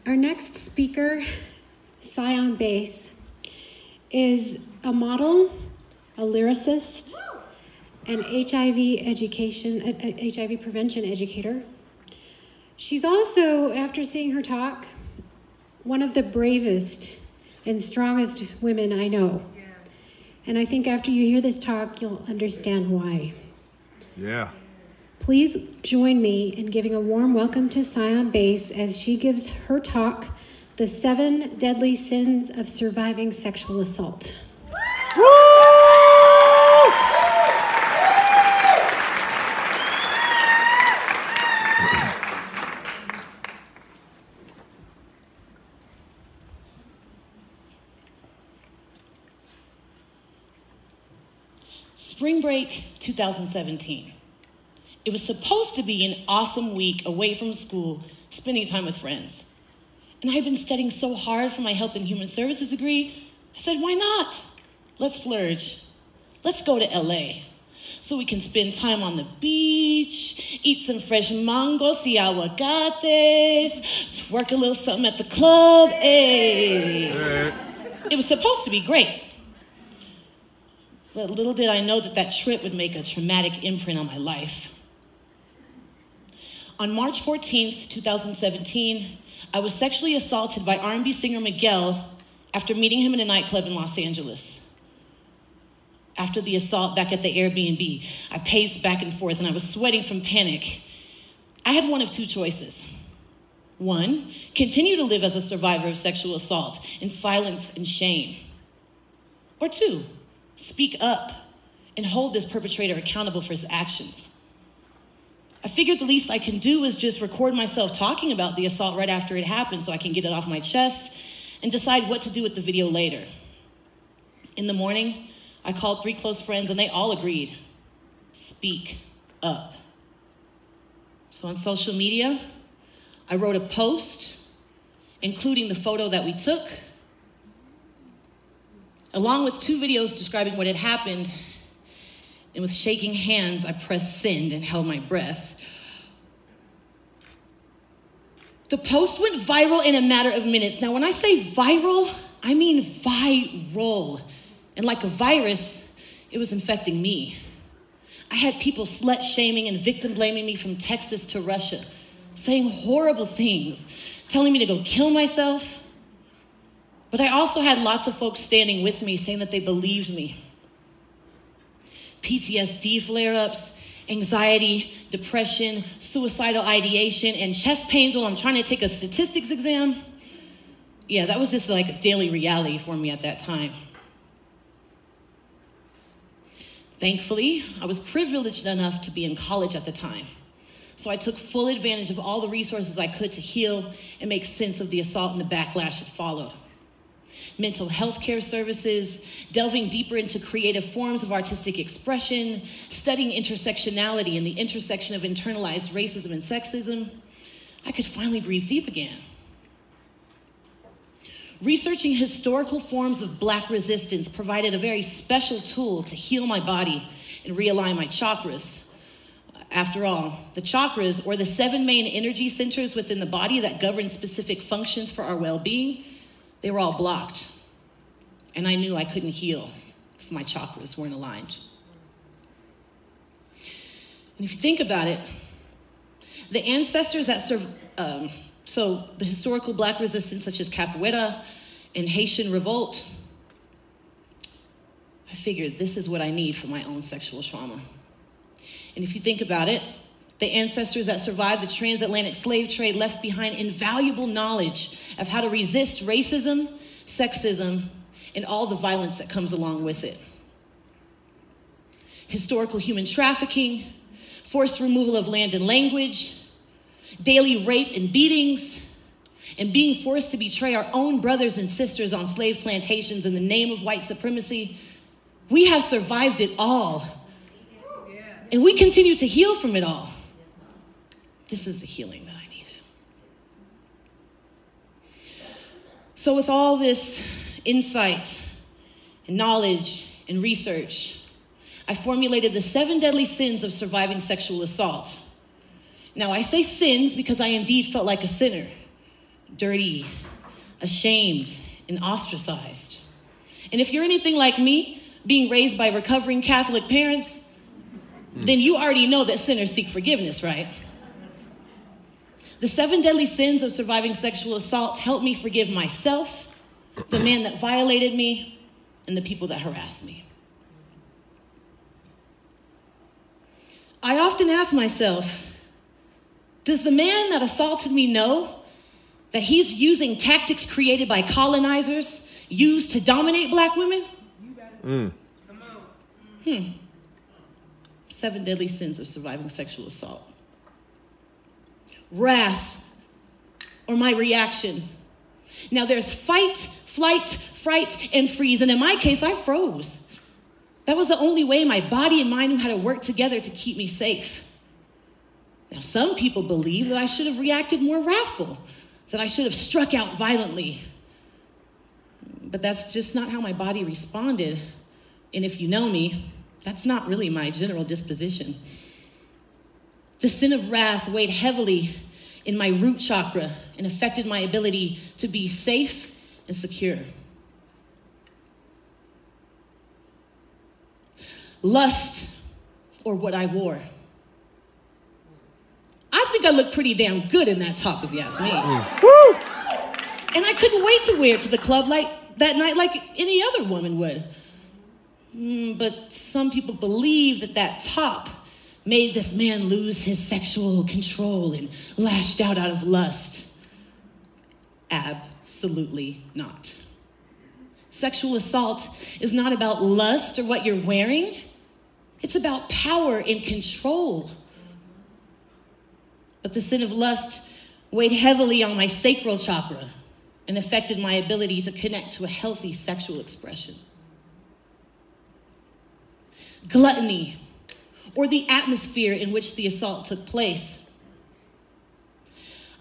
Our next speaker, Xian Bass, is a model, a lyricist, an HIV prevention educator. She's also, after seeing her talk, one of the bravest and strongest women I know. Yeah. And I think after you hear this talk, you'll understand why. Yeah. Please join me in giving a warm welcome to Xian Bass as she gives her talk, The 7 Deadly Sins of Surviving Sexual Assault. Woo! Spring break 2017. It was supposed to be an awesome week away from school, spending time with friends. And I had been studying so hard for my Health and Human Services degree, I said, why not? Let's splurge. Let's go to LA so we can spend time on the beach, eat some fresh mangos y aguacates, twerk a little something at the club. Hey. It was supposed to be great. But little did I know that that trip would make a traumatic imprint on my life. On March 14th, 2017, I was sexually assaulted by R&B singer Miguel after meeting him in a nightclub in Los Angeles. After the assault back at the Airbnb, I paced back and forth and I was sweating from panic. I had one of two choices. One, continue to live as a survivor of sexual assault in silence and shame. Or two, speak up and hold this perpetrator accountable for his actions. I figured the least I can do is just record myself talking about the assault right after it happened so I can get it off my chest and decide what to do with the video later. In the morning, I called 3 close friends and they all agreed, speak up. So on social media, I wrote a post, including the photo that we took, along with 2 videos describing what had happened, and with shaking hands, I pressed send and held my breath. The post went viral in a matter of minutes. Now, when I say viral, I mean viral. And like a virus, it was infecting me. I had people slut-shaming and victim-blaming me from Texas to Russia, saying horrible things, telling me to go kill myself. But I also had lots of folks standing with me, saying that they believed me. PTSD flare-ups, anxiety, depression, suicidal ideation, and chest pains while I'm trying to take a statistics exam. Yeah, that was just like a daily reality for me at that time. Thankfully, I was privileged enough to be in college at the time. So I took full advantage of all the resources I could to heal and make sense of the assault and the backlash that followed. Mental health care services, delving deeper into creative forms of artistic expression, studying intersectionality and the intersection of internalized racism and sexism, I could finally breathe deep again. Researching historical forms of Black resistance provided a very special tool to heal my body and realign my chakras. After all, the chakras, or the 7 main energy centers within the body that govern specific functions for our well-being, they were all blocked. And I knew I couldn't heal if my chakras weren't aligned. And if you think about it, the ancestors that so the historical Black resistance such as Capoeira and Haitian revolt, I figured this is what I need for my own sexual trauma. And if you think about it, the ancestors that survived the transatlantic slave trade left behind invaluable knowledge of how to resist racism, sexism, and all the violence that comes along with it. Historical human trafficking, forced removal of land and language, daily rape and beatings, and being forced to betray our own brothers and sisters on slave plantations in the name of white supremacy. We have survived it all. And we continue to heal from it all. This is the healing that I needed. So with all this insight and knowledge and research, I formulated the 7 deadly sins of surviving sexual assault. Now, I say sins because I indeed felt like a sinner. dirty, ashamed, and ostracized. And if you're anything like me, being raised by recovering Catholic parents, then you already know that sinners seek forgiveness, right? The 7 deadly sins of surviving sexual assault helped me forgive myself, the man that violated me, and the people that harassed me. I often ask myself, does the man that assaulted me know that he's using tactics created by colonizers used to dominate black women? 7 deadly sins of surviving sexual assault. Wrath, or my reaction. Now there's fight, flight, fright, and freeze. And in my case, I froze. That was the only way my body and mind knew how to work together to keep me safe. Now some people believe that I should have reacted more wrathful, that I should have struck out violently. But that's just not how my body responded. And if you know me, that's not really my general disposition. The sin of wrath weighed heavily in my root chakra and affected my ability to be safe and secure. Lust, or what I wore. I think I look pretty damn good in that top, if you ask me. And I couldn't wait to wear it to the club that night like any other woman would. But some people believe that top made this man lose his sexual control and lashed out of lust. Absolutely not. Sexual assault is not about lust or what you're wearing. It's about power and control. But the sin of lust weighed heavily on my sacral chakra and affected my ability to connect to a healthy sexual expression. Gluttony, or the atmosphere in which the assault took place.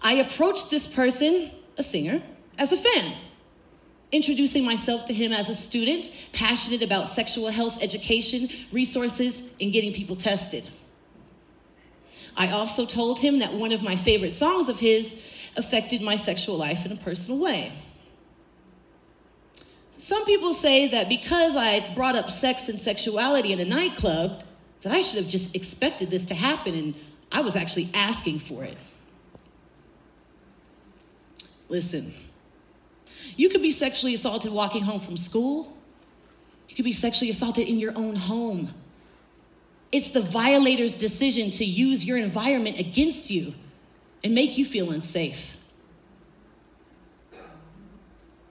I approached this person, a singer, as a fan, introducing myself to him as a student, passionate about sexual health education, resources, and getting people tested. I also told him that one of my favorite songs of his affected my sexual life in a personal way. Some people say that because I brought up sex and sexuality in a nightclub, that I should have just expected this to happen, and I was actually asking for it. Listen, you could be sexually assaulted walking home from school. You could be sexually assaulted in your own home. It's the violator's decision to use your environment against you and make you feel unsafe.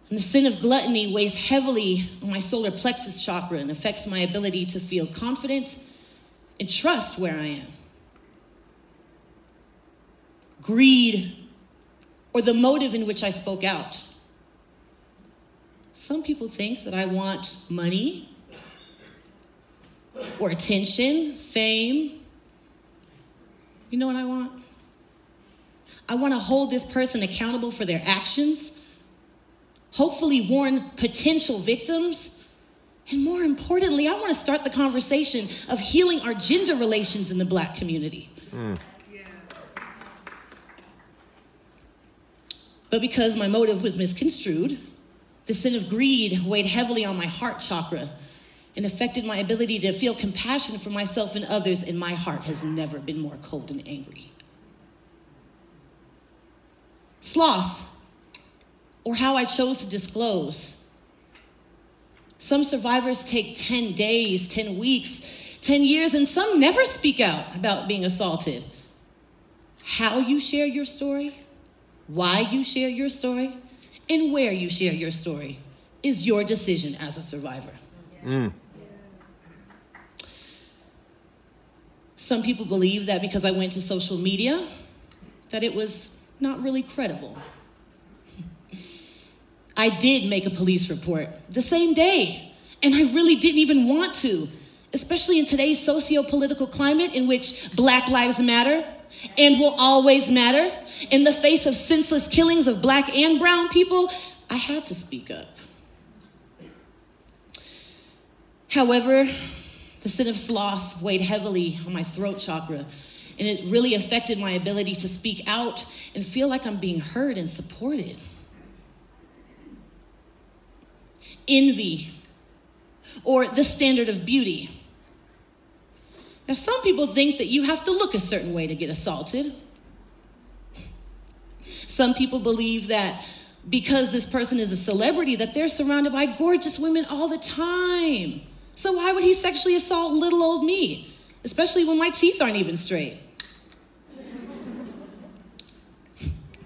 And the sin of gluttony weighs heavily on my solar plexus chakra and affects my ability to feel confident and trust where I am. Greed, or the motive in which I spoke out. Some people think that I want money, or attention, fame. You know what I want? I want to hold this person accountable for their actions, hopefully warn potential victims, and more importantly, I want to start the conversation of healing our gender relations in the Black community. But because my motive was misconstrued, the sin of greed weighed heavily on my heart chakra and affected my ability to feel compassion for myself and others, and my heart has never been more cold and angry. Sloth, or how I chose to disclose. Some survivors take 10 days, 10 weeks, 10 years, and some never speak out about being assaulted. How you share your story, why you share your story, and where you share your story is your decision as a survivor. Some people believe that because I went to social media, that it was not really credible. I did make a police report the same day, and I really didn't even want to, especially in today's socio-political climate in which Black lives matter and will always matter. In the face of senseless killings of Black and brown people, I had to speak up. However, the sin of sloth weighed heavily on my throat chakra and it really affected my ability to speak out and feel like I'm being heard and supported. Envy, or the standard of beauty. Now, some people think that you have to look a certain way to get assaulted. Some people believe that because this person is a celebrity, that they're surrounded by gorgeous women all the time. So why would he sexually assault little old me, especially when my teeth aren't even straight?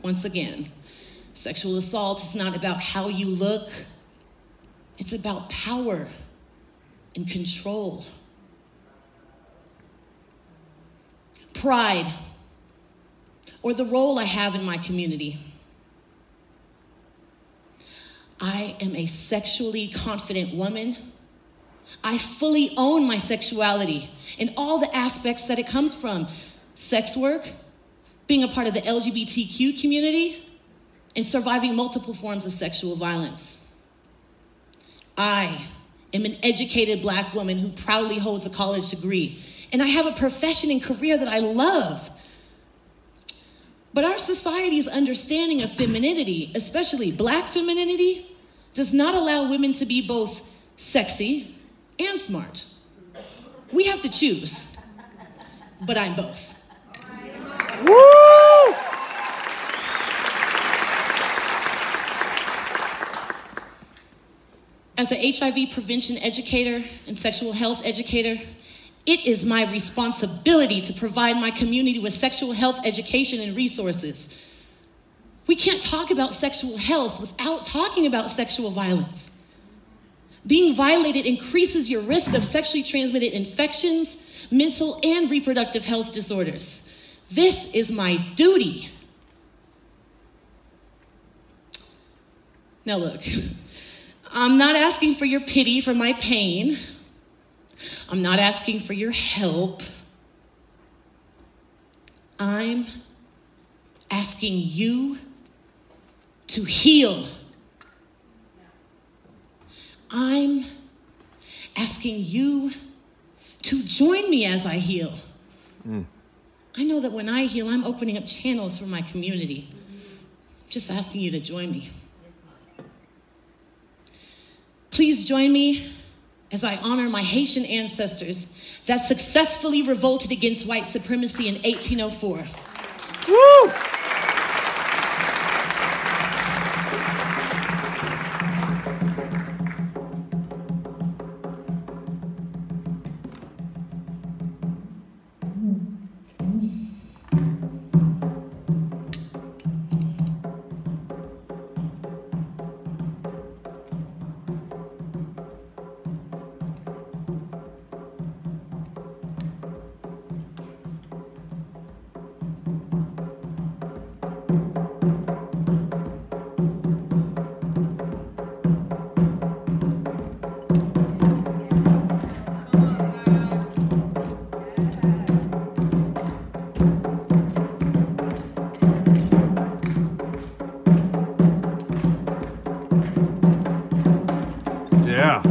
Once again, sexual assault is not about how you look. It's about power and control. Pride, or the role I have in my community. I am a sexually confident woman. I fully own my sexuality and all the aspects that it comes from. Sex work, being a part of the LGBTQ community, and surviving multiple forms of sexual violence. I am an educated Black woman who proudly holds a college degree, and I have a profession and career that I love. But our society's understanding of femininity, especially Black femininity, does not allow women to be both sexy and smart. We have to choose, but I'm both. Woo! As an HIV prevention educator and sexual health educator, it is my responsibility to provide my community with sexual health education and resources. We can't talk about sexual health without talking about sexual violence. Being violated increases your risk of sexually transmitted infections, mental and reproductive health disorders. This is my duty. Now look, I'm not asking for your pity for my pain. I'm not asking for your help. I'm asking you to heal. I'm asking you to join me as I heal. I know that when I heal, I'm opening up channels for my community. Just asking you to join me. Please join me as I honor my Haitian ancestors that successfully revolted against white supremacy in 1804. Woo! Yeah.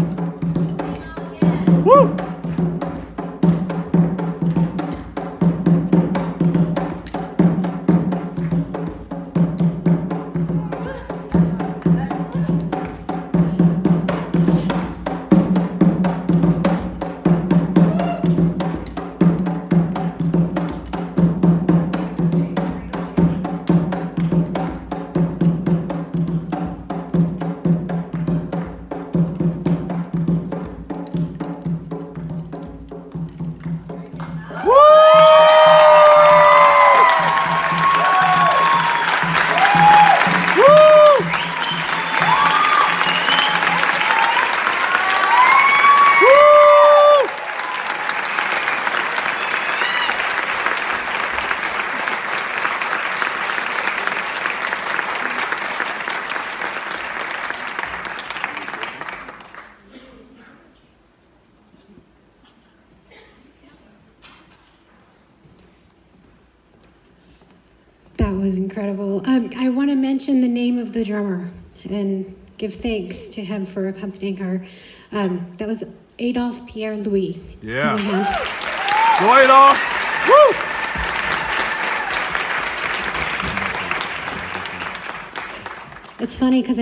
Woo! That was incredible. I want to mention the name of the drummer and give thanks to him for accompanying her. That was Adolphe Pierre Louis. Yeah. Give him a hand. Go Adolphe! Woo! It's funny because